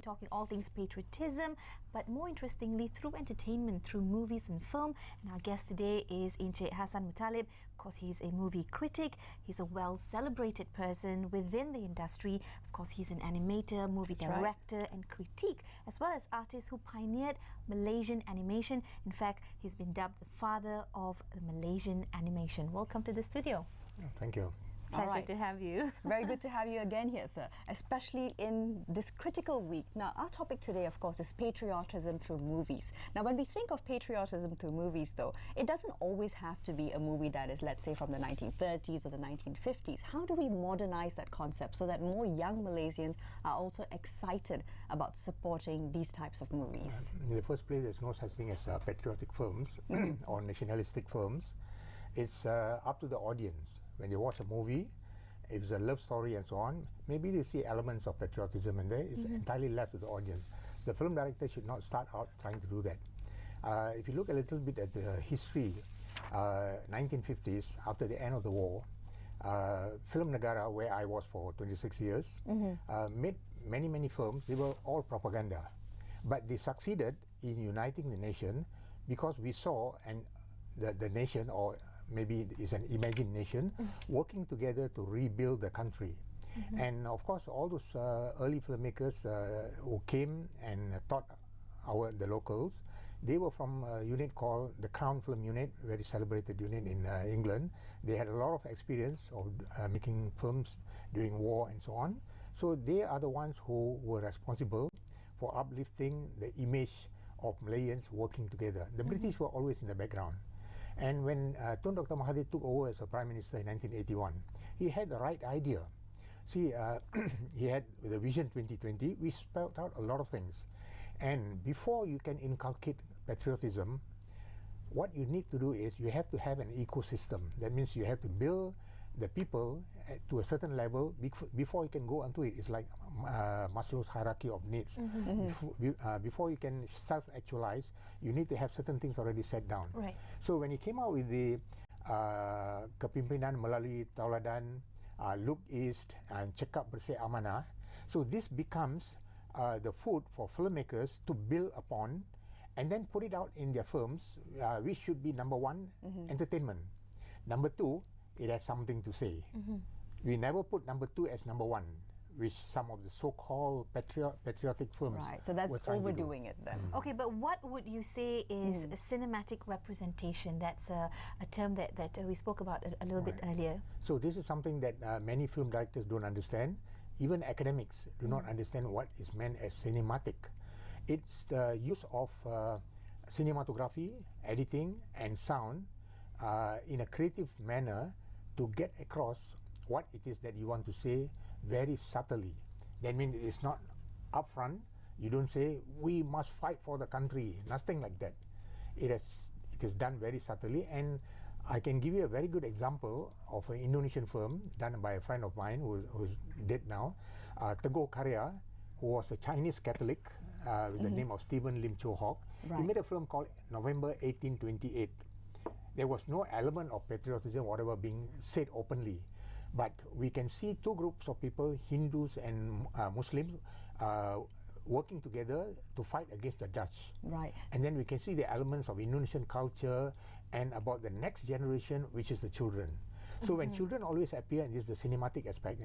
talking all things patriotism, but more interestingly, through entertainment, through movies and film. And our guest today is Encik Hassan Muthalib. Of course, he's a movie critic. He's a well-celebrated person within the industry. Of course, he's an animator, movie director, and critique, as well as artist who pioneered Malaysian animation. In fact, he's been dubbed the father of the Malaysian animation. Welcome to the studio. Thank you. Pleasure to have you. Very good to have you again here, sir, especially in this critical week. Now, our topic today, of course, is patriotism through movies. Now, when we think of patriotism through movies, though, it doesn't always have to be a movie that is, let's say, from the 1930s or the 1950s. How do we modernize that concept so that more young Malaysians are also excited about supporting these types of movies? In the first place, there's no such thing as patriotic films or nationalistic films. It's up to the audience. When they watch a movie, if it's a love story and so on, maybe they see elements of patriotism in there. It's entirely left to the audience. The film director should not start out trying to do that. If you look a little bit at the history, 1950s, after the end of the war, film Negara, where I was for 26 years, made many films. They were all propaganda. But they succeeded in uniting the nation because we saw the nation, or maybe it's an imagined nation, working together to rebuild the country. And of course, all those early filmmakers who came and taught the locals, they were from a unit called the Crown Film Unit, very celebrated unit in England. They had a lot of experience of making films during war and so on. So they are the ones who were responsible for uplifting the image of Malaysians working together. The British were always in the background. And when Tun Dr. Mahathir took over as a Prime Minister in 1981, he had the right idea. See, he had the Vision 2020, we spelled out a lot of things. And before you can inculcate patriotism, what you need to do is you have to have an ecosystem. That means you have to build the people to a certain level before you can go onto it. It's like Maslow's hierarchy of needs. Before you can self-actualize, you need to have certain things already set down. Right. So when he came out with the Kepimpinan Melalui Tauladan, Look East, and Cekap Bersih Amanah, so this becomes the food for filmmakers to build upon and then put it out in their films, which should be number one, entertainment. Number two, it has something to say. We never put number two as number one, which some of the so-called patriotic films. Right, so that's overdoing it then. Okay, but what would you say is a cinematic representation? That's a term that we spoke about a little bit earlier. So this is something that many film directors don't understand. Even academics do not understand what is meant as cinematic. It's the use of cinematography, editing, and sound in a creative manner to get across what it is that you want to say very subtly. That means it's not upfront. You don't say, we must fight for the country. Nothing like that. It is done very subtly. And I can give you a very good example of an Indonesian film done by a friend of mine who's dead now, Teguh Karya, who was a Chinese Catholic with the name of Stephen Lim Cho Hock. He made a film called November 1828. There was no element of patriotism, whatever, being said openly. But we can see two groups of people, Hindus and Muslims, working together to fight against the Dutch. Right. And then we can see the elements of Indonesian culture and about the next generation, which is the children. So when children always appear, and this is the cinematic aspect,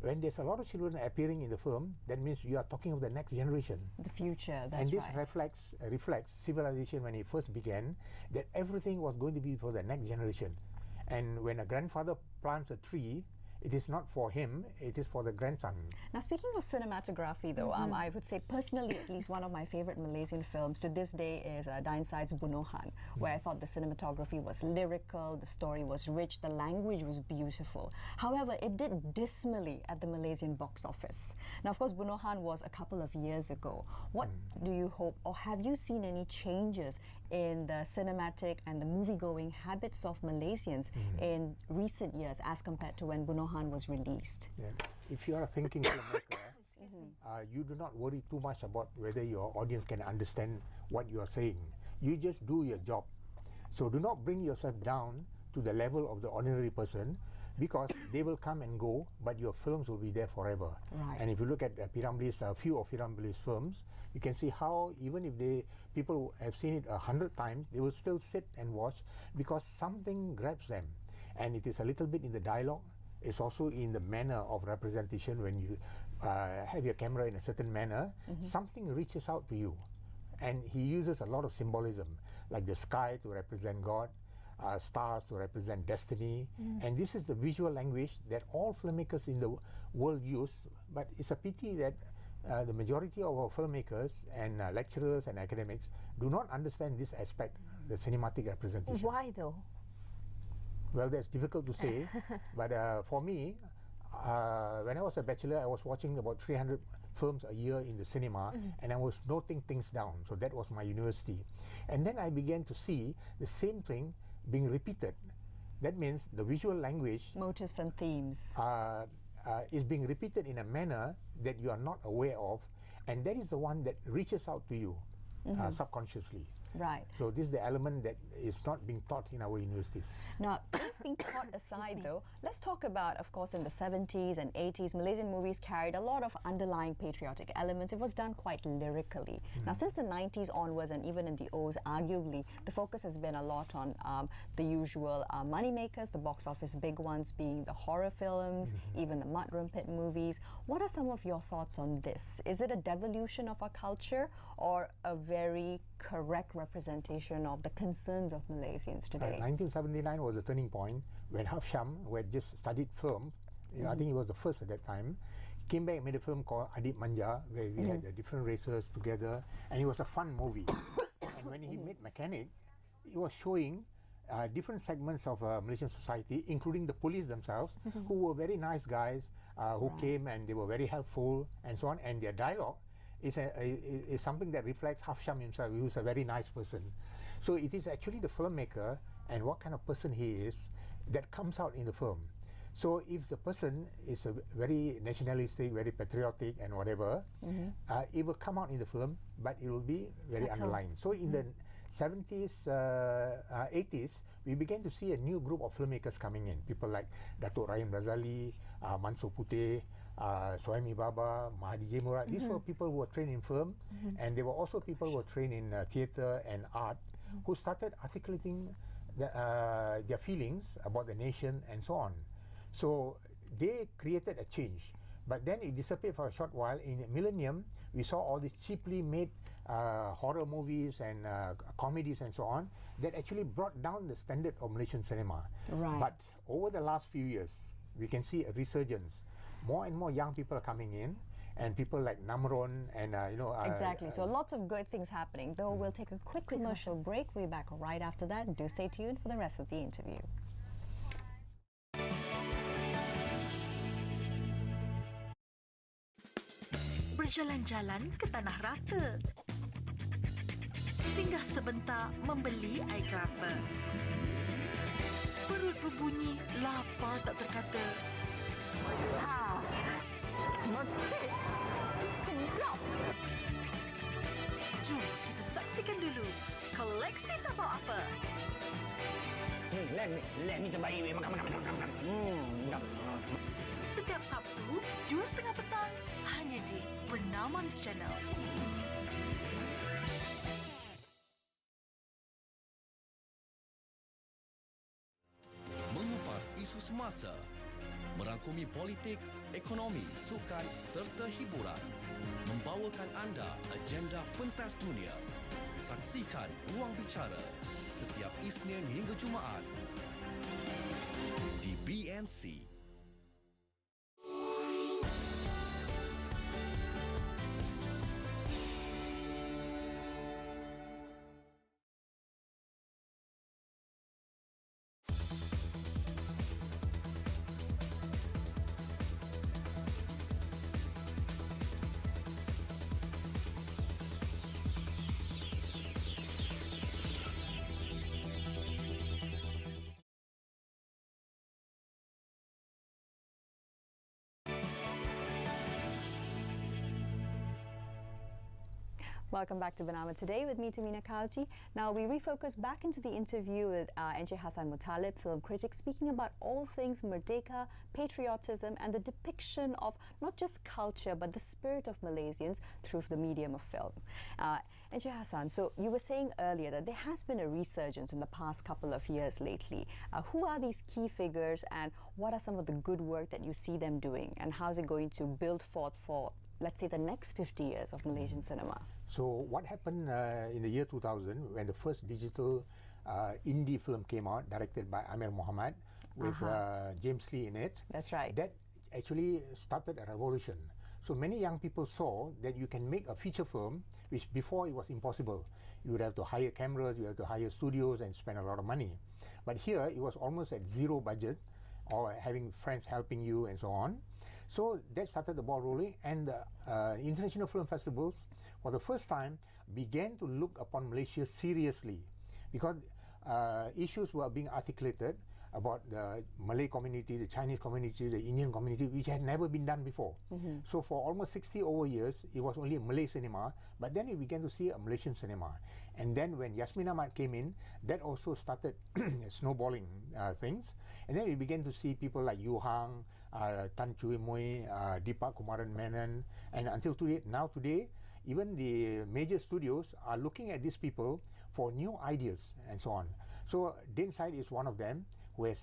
when there's a lot of children appearing in the film, that means you are talking of the next generation. The future, that's right. And this right. reflects civilization when it first began, that everything was going to be for the next generation. And when a grandfather plants a tree, it is not for him, it is for the grandson. Now, speaking of cinematography, though, I would say personally, at least one of my favorite Malaysian films to this day is Dine Side's Bunuhan, where I thought the cinematography was lyrical, the story was rich, the language was beautiful. However, it did dismally at the Malaysian box office. Now, of course, Bunuhan was a couple of years ago. What do you hope, or have you seen any changes in the cinematic and the movie-going habits of Malaysians in recent years as compared to when Bunuhan was released? Yeah. If you are a thinking filmmaker, you do not worry too much about whether your audience can understand what you are saying. You just do your job. So do not bring yourself down to the level of the ordinary person. because they will come and go, but your films will be there forever. Right. And if you look at Piramli's, a few of Piramli's films, you can see how even if people have seen it 100 times, they will still sit and watch because something grabs them. And it is a little bit in the dialogue. It's also in the manner of representation. When you have your camera in a certain manner, something reaches out to you. And he uses a lot of symbolism, like the sky to represent God, stars to represent destiny. And this is the visual language that all filmmakers in the world use. But it's a pity that the majority of our filmmakers and lecturers and academics do not understand this aspect, the cinematic representation. Why though? Well, that's difficult to say. But for me, when I was a bachelor, I was watching about 300 films a year in the cinema, and I was noting things down. So that was my university. And then I began to see the same thing being repeated. That means the visual language, Motifs and themes. is being repeated in a manner that you are not aware of, and that is the one that reaches out to you subconsciously. Right. So this is the element that is not being taught in our universities. Now, this being taught aside though, let's talk about, of course, in the 70s and 80s, Malaysian movies carried a lot of underlying patriotic elements. It was done quite lyrically. Now, since the 90s onwards and even in the O's, arguably, the focus has been a lot on the usual money makers, the box office big ones being the horror films, even the mudroom pit movies. What are some of your thoughts on this? Is it a devolution of our culture or a very correct representation of the concerns of Malaysians today? 1979 was a turning point when Hafsham, who had just studied film, I think he was the first at that time, came back and made a film called Adib Manja, where we had the different races together, and it was a fun movie. And when he made Mechanic, he was showing different segments of Malaysian society, including the police themselves, who were very nice guys, who came and they were very helpful and so on, and their dialogue is something that reflects Hafsham himself, who's a very nice person. So it is actually the filmmaker and what kind of person he is that comes out in the film. So if the person is a very nationalistic, very patriotic and whatever, it will come out in the film, but it will be very underlying. So in the 70s, 80s, we began to see a new group of filmmakers coming in. People like Datuk Rahim Razali, Mansur Puteh, Suhaimi Baba, Mahadi J. Murad. These were people who were trained in film, and there were also people who were trained in theatre and art, who started articulating their feelings about the nation and so on. So they created a change. But then it disappeared for a short while. In Millennium, we saw all these cheaply made horror movies and comedies and so on that actually brought down the standard of Malaysian cinema. Right. But over the last few years, we can see a resurgence. More and more young people are coming in, and people like Namron and Exactly. So lots of good things happening. Though we'll take a quick commercial break. We'll be back right after that. Do stay tuned for the rest of the interview. Berjalan-jalan ke tanah rata. Singgah sebentar membeli air kelapa. Perut berbunyi, lapar tak terkata. Mecik! Sedap! Jom kita saksikan dulu koleksi tahu apa. Let me terbaik. Makan. Setiap Sabtu, 2:30 petang, hanya di Bernama Channel. Mengupas isu semasa, merangkumi politik, ekonomi, sukan serta hiburan. Membawakan anda agenda pentas dunia. Saksikan Ruang Bicara setiap Isnin hingga Jumaat di BNC. Welcome back to Bernama Today with me, Tamina Kaji. Now we refocus back into the interview with Encik Hassan Muthalib, film critic, speaking about all things Merdeka, patriotism and the depiction of not just culture but the spirit of Malaysians through the medium of film. Encik Hassan, so you were saying earlier that there has been a resurgence in the past couple of years lately. Who are these key figures and what are some of the good work that you see them doing, and how is it going to build forth for, let's say, the next 50 years of Malaysian cinema? So what happened in the year 2000 when the first digital indie film came out, directed by Amir Muhammad with James Lee in it? That's right. That actually started a revolution. So many young people saw that you can make a feature film, which before it was impossible. You would have to hire cameras, you have to hire studios and spend a lot of money. But here it was almost at zero budget, or having friends helping you and so on. So that started the ball rolling, and the international film festivals for the first time began to look upon Malaysia seriously, because issues were being articulated about the Malay community, the Chinese community, the Indian community, which had never been done before. So for almost 60 over years, it was only a Malay cinema, but then we began to see a Malaysian cinema. And then when Yasmin Ahmad came in, that also started snowballing things. And then we began to see people like Yu Hang, Tan Chui Mui, Deepak Kumaran Menon, and until today, today, even the major studios are looking at these people for new ideas and so on. So Din Said is one of them, who has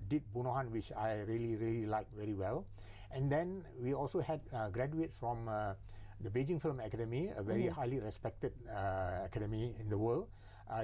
did Bunuhan, which I really like very well. And then we also had graduates from the Beijing Film Academy, a very highly respected academy in the world.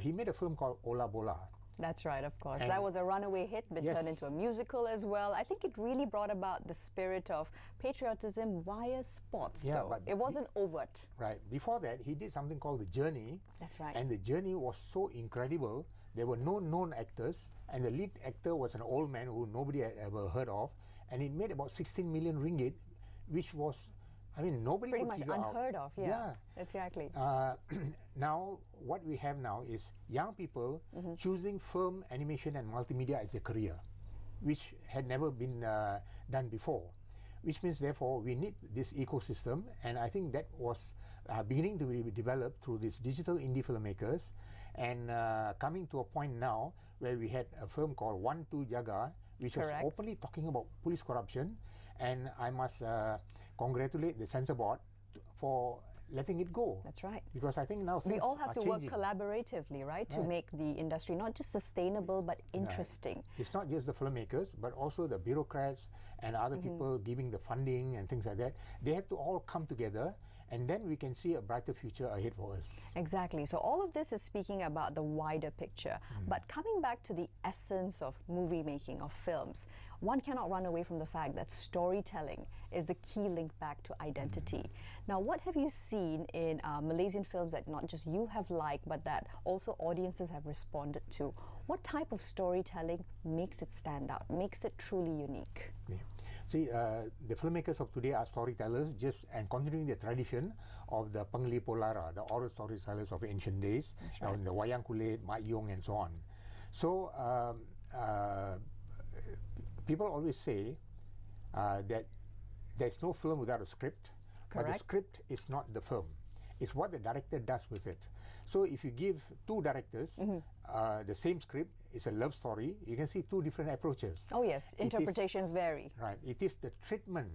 He made a film called Ola Bola. That's right, of course. And that was a runaway hit, but turned into a musical as well. I think it really brought about the spirit of patriotism via sports, though. But it wasn't overt. Right. Before that, he did something called The Journey. That's right. And The Journey was so incredible. There were no known actors, and the lead actor was an old man who nobody had ever heard of, and it made about 16 million ringgit, which was, I mean, nobody pretty could much figure out. unheard of, yeah. Exactly. Now, what we have now is young people choosing film, animation and multimedia as a career, which had never been done before. Which means, therefore, we need this ecosystem, and I think that was beginning to be developed through these digital indie filmmakers, and coming to a point now where we had a film called 1-2 Jaga, which was openly talking about police corruption, and I must congratulate the censor board for letting it go. That's right. Because I think now things we all have to changing. work collaboratively, right, to make the industry not just sustainable but interesting. It's not just the filmmakers, but also the bureaucrats and other people giving the funding and things like that. They have to all come together, and then we can see a brighter future ahead for us. Exactly. So all of this is speaking about the wider picture. But coming back to the essence of movie making, of films, one cannot run away from the fact that storytelling is the key link back to identity. Now, what have you seen in Malaysian films that not just you have liked, but that also audiences have responded to? What type of storytelling makes it stand out, makes it truly unique? See, the filmmakers of today are storytellers, and continuing the tradition of the Pengli Polara, the oral storytellers of ancient days, the Wayang Kulit, Mak Yong, and so on. So, people always say that there's no film without a script, but the script is not the film. It's what the director does with it. So if you give two directors the same script, it's a love story, you can see two different approaches. Oh yes, interpretations vary. Right, it is the treatment.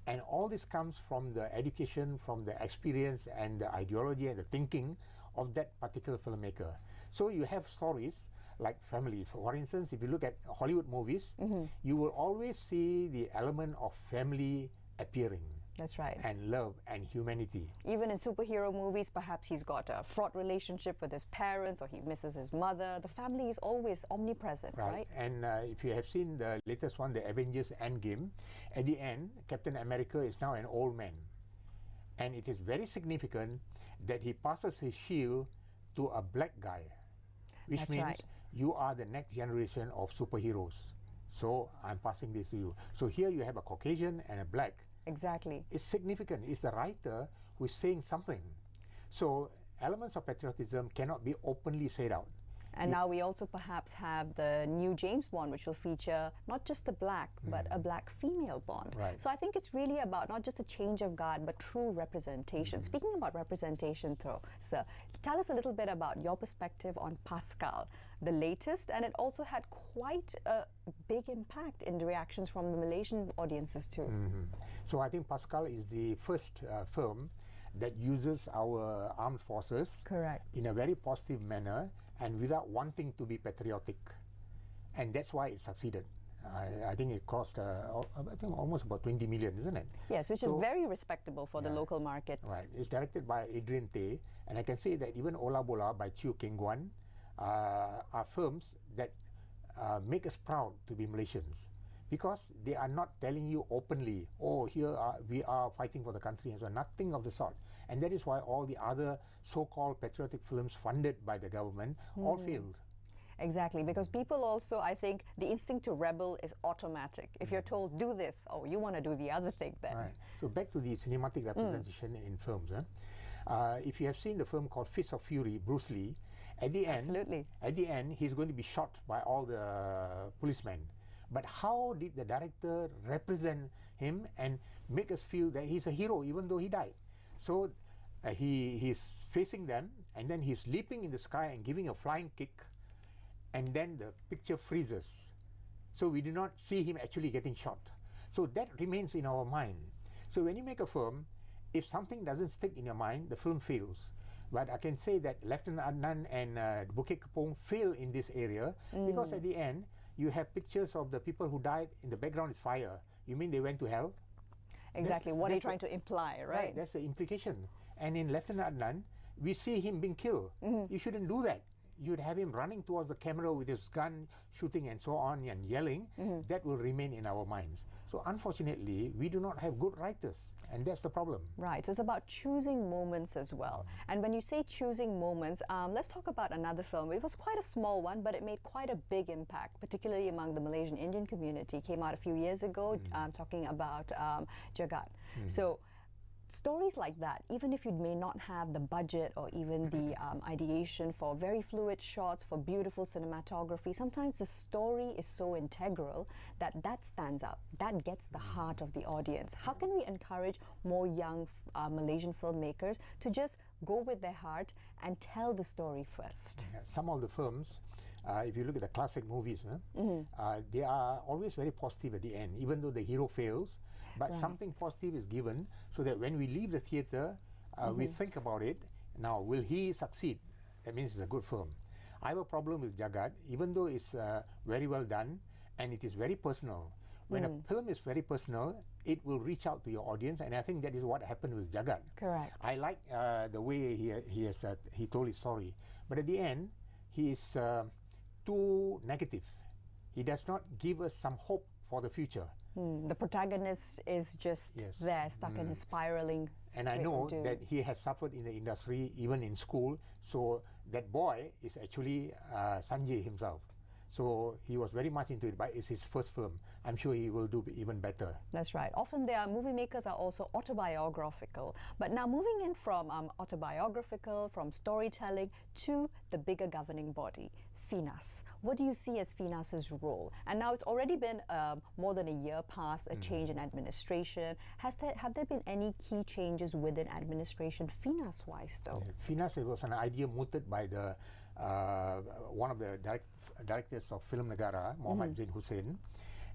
And all this comes from the education, from the experience and the ideology and the thinking of that particular filmmaker. So you have stories like family. For instance, if you look at Hollywood movies, you will always see the element of family appearing. That's right. And love and humanity. Even in superhero movies, perhaps he's got a fraught relationship with his parents or he misses his mother. The family is always omnipresent, right? And if you have seen the latest one, the Avengers Endgame, at the end, Captain America is now an old man. And it is very significant that he passes his shield to a black guy, which means you are the next generation of superheroes. So I'm passing this to you. So here you have a Caucasian and a black. Exactly. It's significant. It's the writer who is saying something. So elements of patriotism cannot be openly said out. And now we also perhaps have the new James Bond, which will feature not just the black, but a black female Bond. Right. So I think it's really about not just a change of guard, but true representation. Speaking about representation, though, sir, tell us a little bit about your perspective on Pascal, the latest, and it also had quite a big impact in the reactions from the Malaysian audiences too. So I think Pascal is the first film that uses our armed forces Correct. in a very positive manner and without wanting to be patriotic. And that's why it succeeded. I think it cost I think almost about 20 million, isn't it? Yes, which is very respectable for the local markets. Right. It's directed by Adrian Tay, and I can say that even Ola Bola by Chew Keng Guan are films that make us proud to be Malaysians, because they are not telling you openly, oh, we are fighting for the country, and so nothing of the sort. And that is why all the other so-called patriotic films funded by the government all failed. Exactly, because people also, I think, the instinct to rebel is automatic. If you're told, do this, oh, you want to do the other thing then. Right. So back to the cinematic representation in films. If you have seen the film called Fist of Fury, Bruce Lee, at the end, he's going to be shot by all the policemen. But how did the director represent him and make us feel that he's a hero even though he died? So he's facing them, and then he's leaping in the sky and giving a flying kick, and then the picture freezes. So we do not see him actually getting shot. So that remains in our mind. So when you make a film, if something doesn't stick in your mind, the film fails. But I can say that Lieutenant Adnan and Bukit Kepong fail in this area because at the end, you have pictures of the people who died. In the background is fire. You mean they went to hell? Exactly. What are you trying to imply, right? Right, that's the implication. And in Lieutenant Adnan, we see him being killed. You shouldn't do that. You'd have him running towards the camera with his gun, shooting and so on, and yelling. That will remain in our minds. So unfortunately, we do not have good writers, and that's the problem. Right, so it's about choosing moments as well. And when you say choosing moments, let's talk about another film. It was quite a small one, but it made quite a big impact, particularly among the Malaysian Indian community. Came out a few years ago, talking about Jagat. So stories like that, even if you may not have the budget or even the ideation for very fluid shots, for beautiful cinematography, sometimes the story is so integral that stands out. That gets the heart of the audience. How can we encourage more young Malaysian filmmakers to just go with their heart and tell the story first? Some of the films, if you look at the classic movies, they are always very positive at the end, even though the hero fails. But something positive is given so that when we leave the theatre, we think about it. Now, will he succeed? That means it's a good film. I have a problem with Jagat, even though it's very well done and it is very personal. When a film is very personal, it will reach out to your audience, and I think that is what happened with Jagat. Correct. I like the way he told his story, but at the end, he is too negative. He does not give us some hope for the future. The protagonist is just there, stuck in his spiraling. And I know that he has suffered in the industry, even in school. So that boy is actually Sanjay himself. So he was very much into it, but it's his first film. I'm sure he will do even better. That's right. Often movie makers are also autobiographical. But now moving in from autobiographical, from storytelling to the bigger governing body, FINAS. What do you see as FINAS's role? And now it's already been more than a year past a change in administration. Have there been any key changes within administration, FINAS-wise though? FINAS was an idea mooted by the one of the directors of Film Negara, Muhammad Zain Hussein,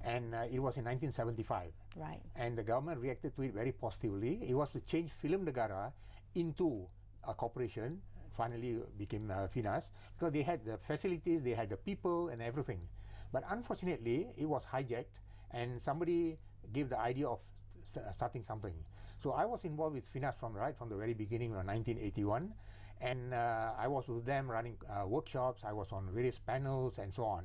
and it was in 1975. Right. And the government reacted to it very positively. It was to change Film Negara into a corporation. Finally became FINAS, because they had the facilities, they had the people and everything. But unfortunately, it was hijacked, and somebody gave the idea of starting something. So I was involved with FINAS from the very beginning of 1981, and I was with them running workshops. I was on various panels and so on.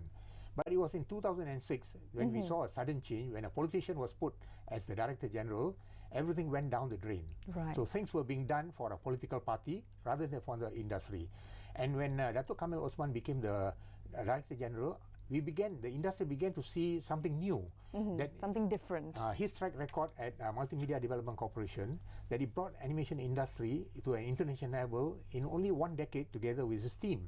But it was in 2006 when we saw a sudden change, when a politician was put as the Director General. Everything went down the drain. Right. So things were being done for a political party rather than for the industry. And when Dato' Kamil Osman became the Director General, the industry began to see something new. Something different. His track record at Multimedia Development Corporation, that he brought animation industry to an international level in only 1 decade together with his team.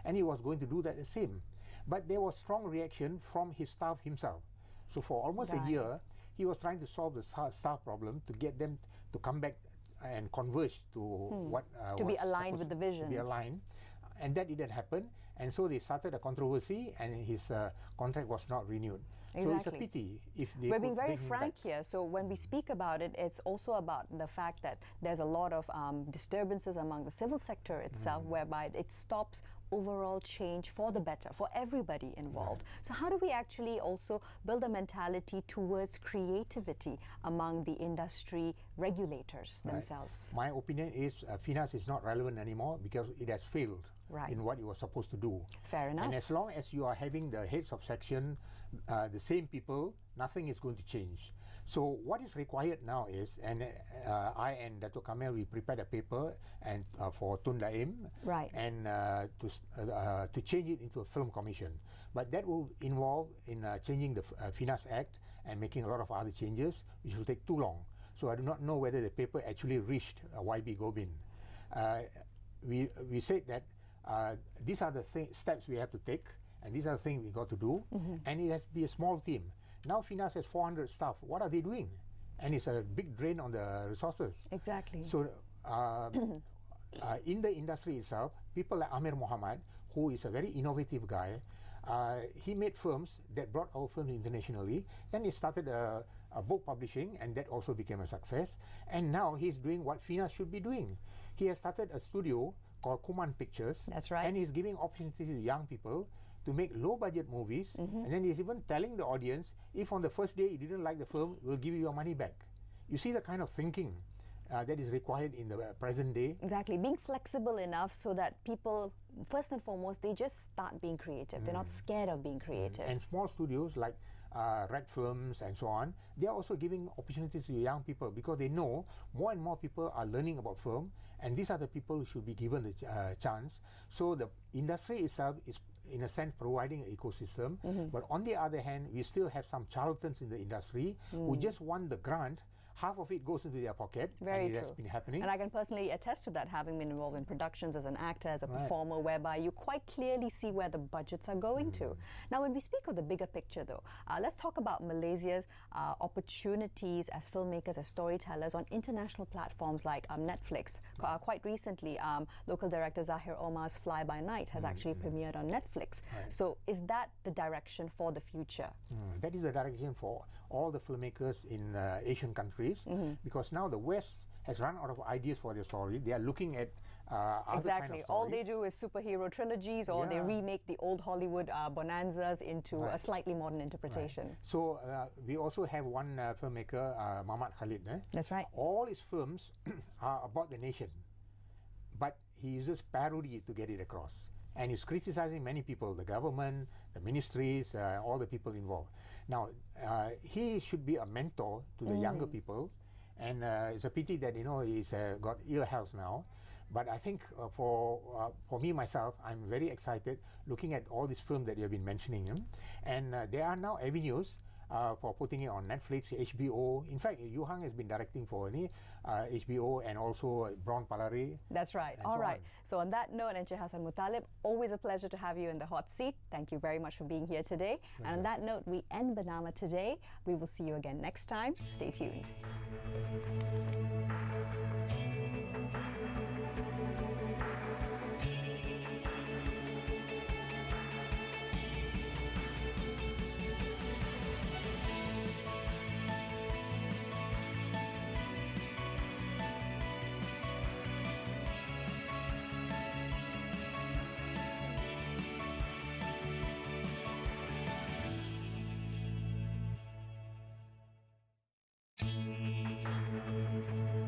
and he was going to do that the same. But there was strong reaction from his staff himself. So for almost a year, he was trying to solve the staff problem to get them to come back and converge to what to be aligned with the vision. To be aligned, and that didn't happen. And so they started a controversy, and his contract was not renewed. Exactly. So it's a pity if they We're being could very bring him frank back. here. So when we speak about it, it's also about the fact that there's a lot of disturbances among the civil sector itself, whereby it stops overall change for the better, for everybody involved. So how do we actually also build a mentality towards creativity among the industry regulators themselves? My opinion is FINAS is not relevant anymore because it has failed in what it was supposed to do. Fair enough. And as long as you are having the heads of section, the same people, nothing is going to change. So what is required now is, and I and Dato' Kamel, we prepared a paper and for Tun Daim, and to change it into a film commission. But that will involve in changing the FINAS Act and making a lot of other changes, which will take too long. So I do not know whether the paper actually reached YB Gobin. We said that these are the steps we have to take, and these are the things we got to do, and it has to be a small team. Now FINAS has 400 staff. What are they doing? And it's a big drain on the resources. Exactly. So in the industry itself, people like Amir Muhammad, who is a very innovative guy, he made films that brought our films internationally. Then he started a book publishing, and that also became a success. And now he's doing what FINAS should be doing. He has started a studio called Kuman Pictures. That's right. And he's giving opportunities to young people to make low-budget movies, and then he's even telling the audience, if on the first day you didn't like the film, we'll give you your money back. You see the kind of thinking that is required in the present day. Exactly, being flexible enough so that people, first and foremost, they just start being creative. They're not scared of being creative. And small studios like Red Films and so on, they are also giving opportunities to young people because they know more and more people are learning about film, and these are the people who should be given the chance. So the industry itself is, in a sense, providing an ecosystem, but on the other hand, we still have some charlatans in the industry who just want the grant. Half of it goes into their pocket. Very and it true. has been happening. And I can personally attest to that, having been involved in productions as an actor, as a performer, whereby you quite clearly see where the budgets are going to. Now, when we speak of the bigger picture, though, let's talk about Malaysia's opportunities as filmmakers, as storytellers on international platforms like Netflix. Quite recently, local director Zahir Omar's Fly By Night has actually premiered on Netflix. So is that the direction for the future? That is the direction for all the filmmakers in Asian countries, because now the West has run out of ideas for their story. They are looking at other kind of All they stories. do is superhero trilogies, or they remake the old Hollywood bonanzas into a slightly modern interpretation. So we also have one filmmaker, Mamat Khalid. That's right. All his films are about the nation, but he uses parody to get it across. And he's criticizing many people, the government, the ministries, all the people involved. Now, he should be a mentor to the younger people, and it's a pity that, he's got ill health now. But I think for me, myself, I'm very excited looking at all these films that you have been mentioning. And there are now avenues for putting it on Netflix, HBO. In fact, Yu Hang has been directing for HBO and also Brown Palare. That's right. All right. So on that note, Encik Hassan Muthalib, always a pleasure to have you in the hot seat. Thank you very much for being here today. And on that note, we end Bernama Today. We will see you again next time. Stay tuned.